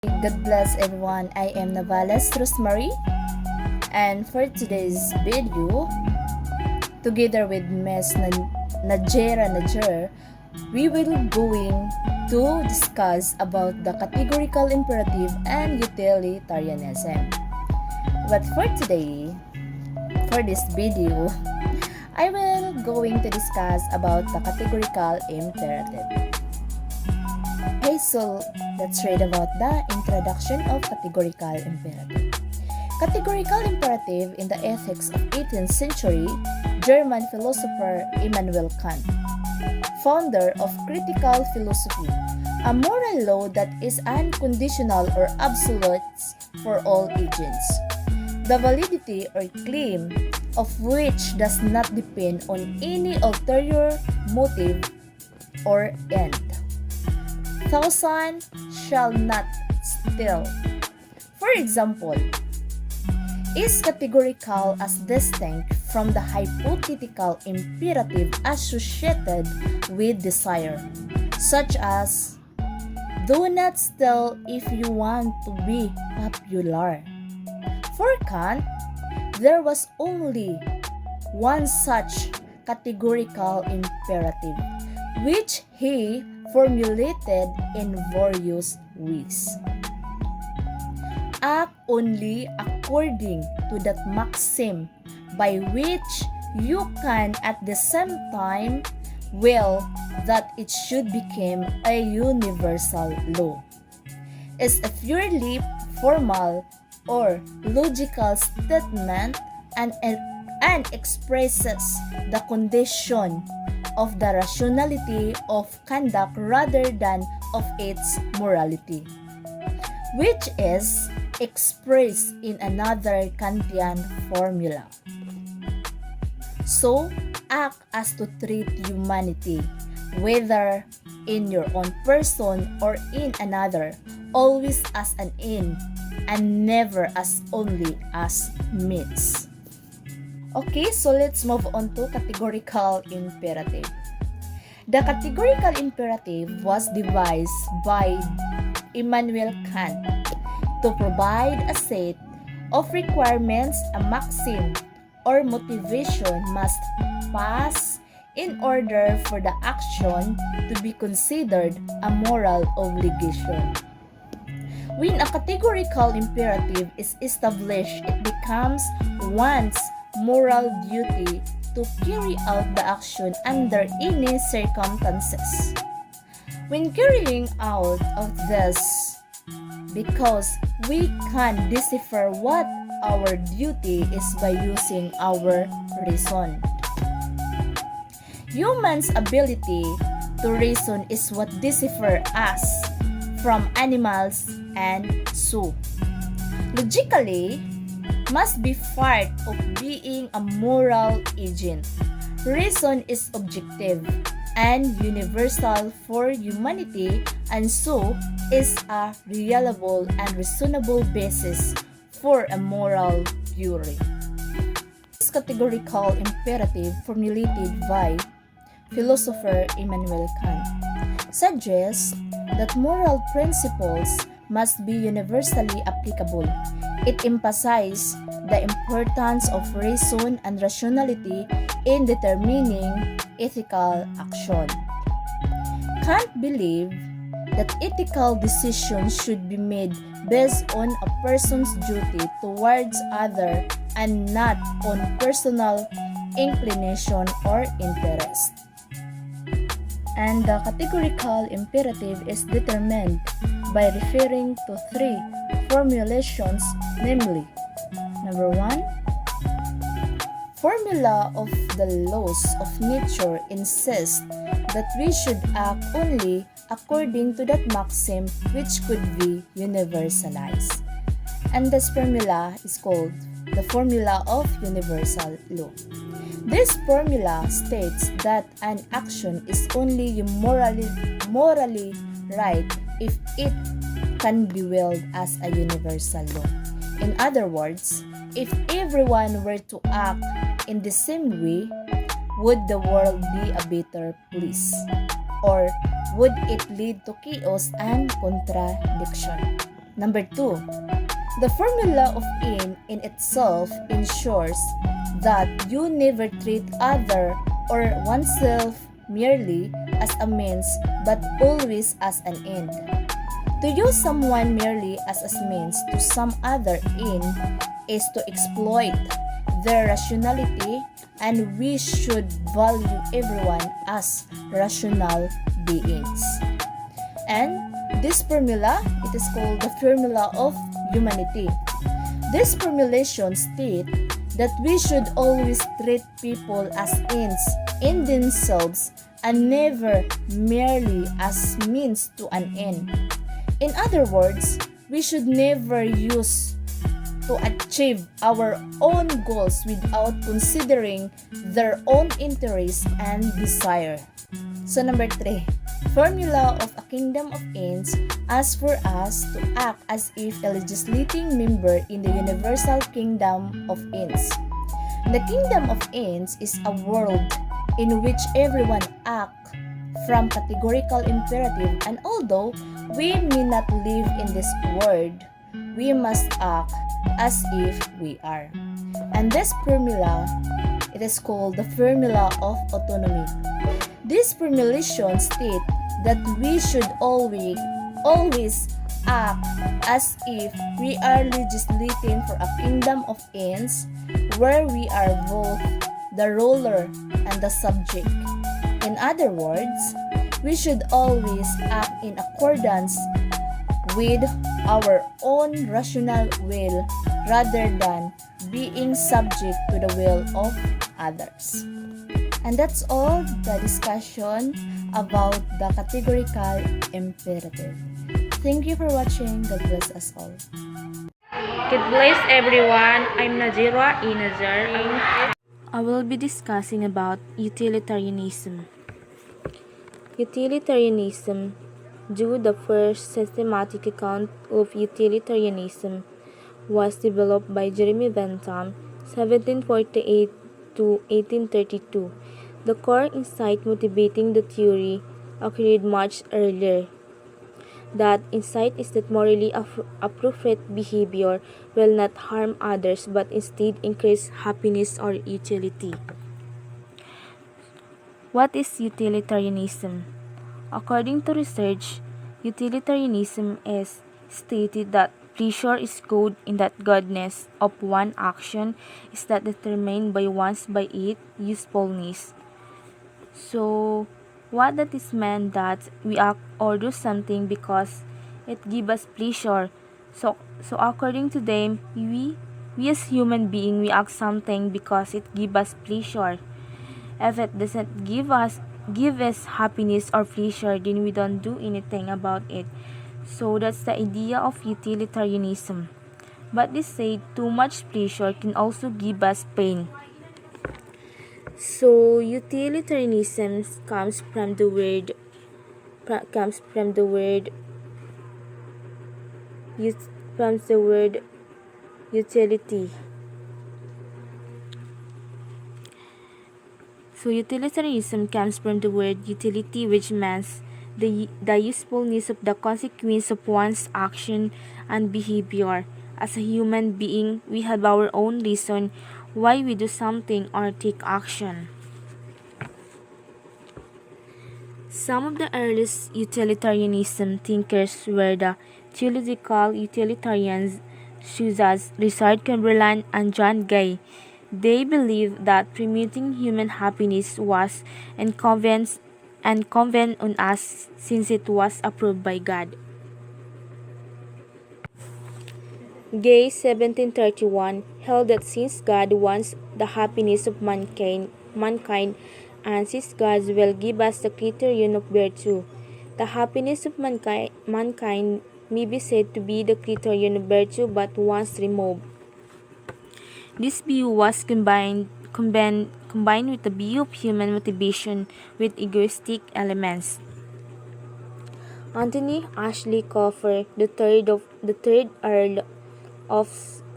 God bless everyone. I am Navales Rosemary, and for today's video, together with Ms. Najera Najer, we will going to discuss about the categorical imperative and utilitarianism. But for today, for this video, I will going to discuss about the categorical imperative. Okay, so let's read about the introduction of categorical imperative. Categorical imperative in the ethics of 18th century German philosopher Immanuel Kant, founder of critical philosophy, a moral law that is unconditional or absolute for all agents, the validity or claim of which does not depend on any ulterior motive or end. Thousand shall not steal, for example, is categorical as distinct from the hypothetical imperative associated with desire, such as, do not steal if you want to be popular. For Kant, there was only one such categorical imperative, which he formulated in various ways. Act only according to that maxim by which you can at the same time will that it should become a universal law. Is a purely formal or logical statement and expresses the condition of the rationality of conduct rather than of its morality, which is expressed in another Kantian formula. So, act as to treat humanity, whether in your own person or in another, always as an end and never as only as means. Okay, so let's move on to categorical imperative. The categorical imperative was devised by Immanuel Kant to provide a set of requirements a maxim or motivation must pass in order for the action to be considered a moral obligation. When a categorical imperative is established, it becomes one's moral duty to carry out the action under any circumstances. When carrying out of this, because we can decipher what our duty is by using our reason. Humans' ability to reason is what decipher us from animals and so, logically, must be part of being a moral agent. Reason is objective and universal for humanity and so is a reliable and reasonable basis for a moral theory. This categorical imperative formulated by philosopher Immanuel Kant suggests that moral principles must be universally applicable. It emphasizes the importance of reason and rationality in determining ethical action. Kant believed that ethical decisions should be made based on a person's duty towards others and not on personal inclination or interest. And the categorical imperative is determined by referring to three formulations, namely, number 1, formula of the laws of nature insists that we should act only according to that maxim which could be universalized. And this formula is called the formula of universal law. This formula states that an action is only morally right if it can be willed as a universal law. In other words, if everyone were to act in the same way, would the world be a better place? Or would it lead to chaos and contradiction? Number 2, the formula of in itself ensures that you never treat other or oneself merely as a means but always as an end. To use someone merely as a means to some other end is to exploit their rationality, and we should value everyone as rational beings. And this formula, it is called the formula of humanity. This formulation states that we should always treat people as ends in themselves and never merely as means to an end. In other words, we should never use to achieve our own goals without considering their own interests and desire. So number 3, formula of a kingdom of ends asks for us to act as if a legislating member in the universal kingdom of ends. The kingdom of ends is a world in which everyone acts from categorical imperative, and although we may not live in this world, we must act as if we are. And this formula, it is called the formula of autonomy. This formulation states that we should always act as if we are legislating for a kingdom of ends where we are both the ruler and the subject. In other words, we should always act in accordance with our own rational will rather than being subject to the will of others. And that's all the discussion about the categorical imperative. Thank you for watching. God bless us all. God bless everyone. I'm Nazira E. Nazar. I will be discussing about utilitarianism. Utilitarianism, due the first systematic account of utilitarianism, was developed by Jeremy Bentham, 1748 to 1832. The core insight motivating the theory occurred much earlier. That insight is that morally appropriate behavior will not harm others but instead increase happiness or utility. What is utilitarianism? According to research, utilitarianism is stated that pleasure is good in that goodness of one action is that determined by one's by its usefulness. So, what that is meant that we act or do something because it gives us pleasure. So according to them, we as human being we act something because it gives us pleasure. If it doesn't give us happiness or pleasure, then we don't do anything about it. So that's the idea of utilitarianism. But they say too much pleasure can also give us pain. So utilitarianism comes from the word utility. So utilitarianism comes from the word utility, which means the usefulness of the consequence of one's action and behavior. As a human being, we have our own reason why we do something or take action. Some of the earliest utilitarianism thinkers were the theological utilitarians such as Richard Chamberlain and John Gay. They believed that promoting human happiness was incumbent on us since it was approved by God. Gay, 1731, held that since God wants the happiness of mankind and since God will give us the criterion of virtue, the happiness of mankind may be said to be the criterion of virtue but once removed. This view was combined with the view of human motivation with egoistic elements. Anthony Ashley Coffer, the third Earl of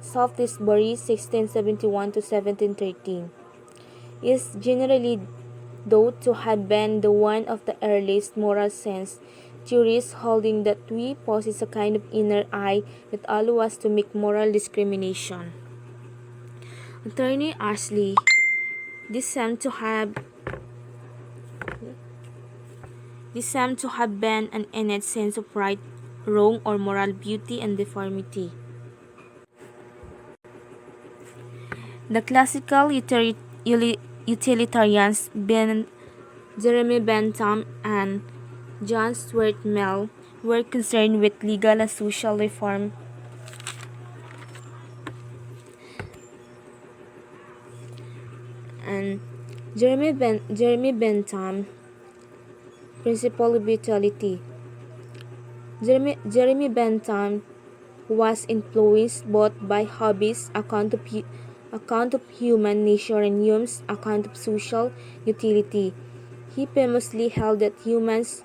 Shaftesbury, 1671 to 1713, is generally thought to have been the one of the earliest moral sense theories holding that we possess a kind of inner eye that allows us to make moral discrimination. Attorney Ashley, this seemed to have been an innate sense of right, wrong, or moral beauty and deformity. The classical utilitarians Jeremy Bentham and John Stuart Mill were concerned with legal and social reform and Jeremy Bentham principle of utility. Jeremy Bentham was influenced both by Hobbes' account of human nature and Hume's account of social utility. He famously held that humans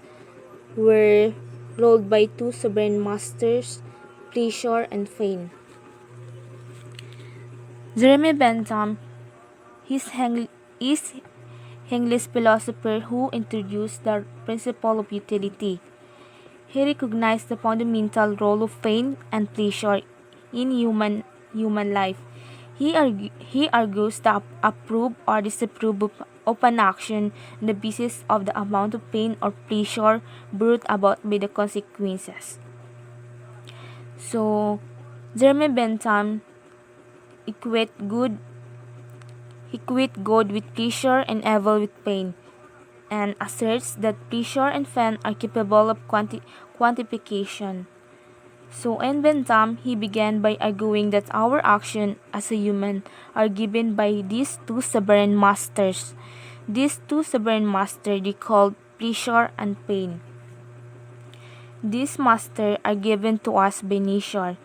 were ruled by two sovereign masters, pleasure and pain. Jeremy Bentham is English philosopher who introduced the principle of utility. He recognized the fundamental role of pain and pleasure in human life. He argues that approve or disapprove of an action on the basis of the amount of pain or pleasure brought about by the consequences. So, Jeremy Bentham equate good with pleasure and evil with pain, and asserts that pleasure and pain are capable of quantification. So in Bentham, he began by arguing that our actions as a human are given by these two sovereign masters. These two sovereign masters they called pleasure and pain. These masters are given to us by nature.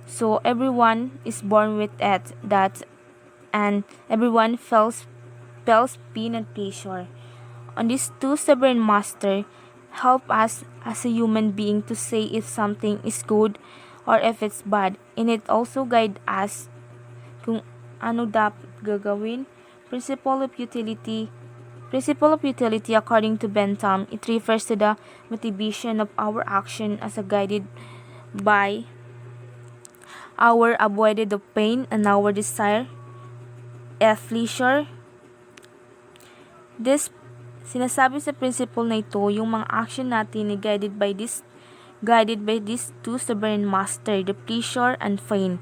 So everyone is born with it, and everyone feels pain and pleasure. And these two sovereign masters help us as a human being to say if something is good or if it's bad, and it also guide us kung ano dapat gagawin. Principle of utility, according to Bentham, it refers to the motivation of our action as guided by our avoided of pain and our desire of pleasure. This sinasabi sa principle na ito, yung mga action natin ay guided by these two sovereign master, the pleasure and pain.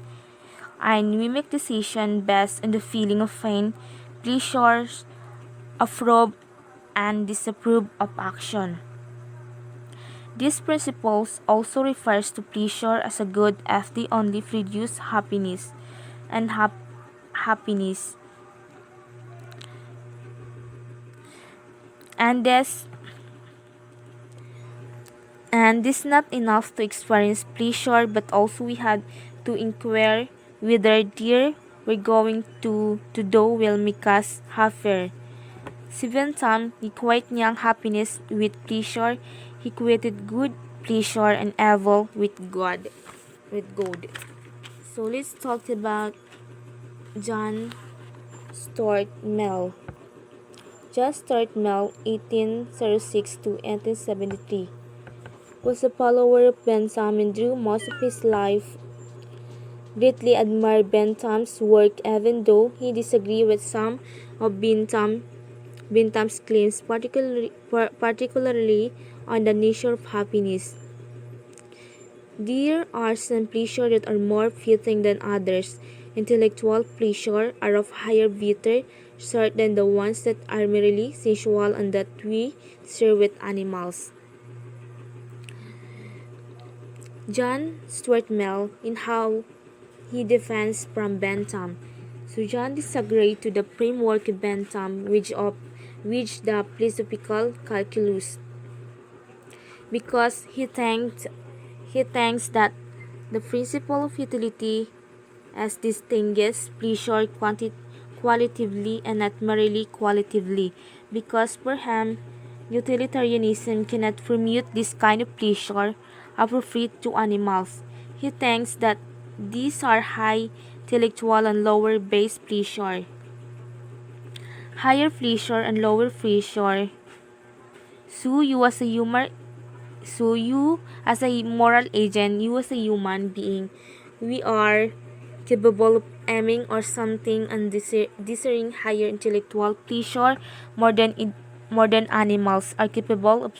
And we make decision based on the feeling of pain, pleasures, approve and disapprove of action. These principles also refers to pleasure as a good if they only produce happiness and happiness. And this not enough to experience pleasure, but also we had to inquire whether dear we're going to do will make us happier. Si Bentham equate niyang happiness with pleasure. He equated good, pleasure, and evil with God. So let's talk about John Stuart Mill. John Stuart Mill, 1806 to 1873, was a follower of Bentham and drew most of his life. Greatly admired Bentham's work even though he disagreed with some of Bentham's claims, particularly on the nature of happiness. There are some pleasures that are more fleeting than others. Intellectual pleasure are of higher better sort than the ones that are merely sensual and that we share with animals. John Stuart Mill, in how he defends from Bentham. So John disagreed to the framework of Bentham which the philosophical calculus, because he thinks that the principle of utility as distinguishes pleasure qualitatively and not merely qualitatively, because for him utilitarianism cannot permute this kind of pleasure appropriate to animals. He thinks that these are high intellectual and lower base pleasure. Higher pleasure and lower pleasure. So you as a So you as a moral agent, you as a human being, we are capable of aiming or something and desiring higher intellectual pleasure more than animals are capable of.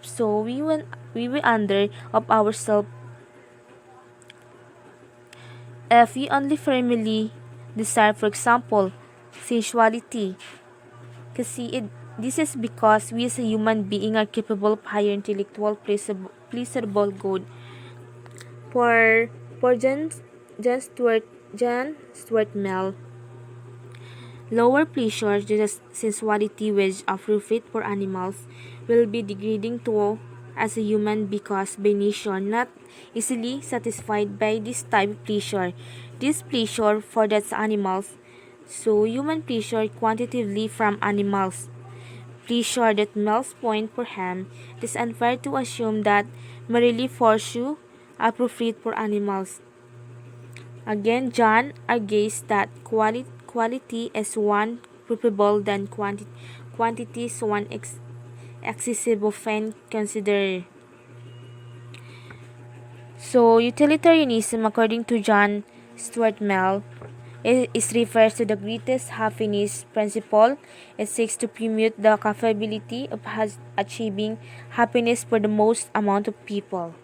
So we will under of ourselves if we only firmly desire, for example, sensuality. Kasi this is because we as a human being are capable of higher intellectual pleasurable good. For John Stuart Mill, lower pleasure, just sensuality which are fit for animals, will be degrading to as a human because by nature not easily satisfied by this type of pleasure. This pleasure for that animals, so human pleasure quantitatively from animals. Pleasure that Mel's point for him, it is unfair to assume that merely pursue appropriate for animals. Again, John argues that quality is one preferable than quantity is one excessive often considered. So, utilitarianism, according to John Stuart Mill, is refers to the greatest happiness principle. It seeks to promote the capability of achieving happiness for the most amount of people.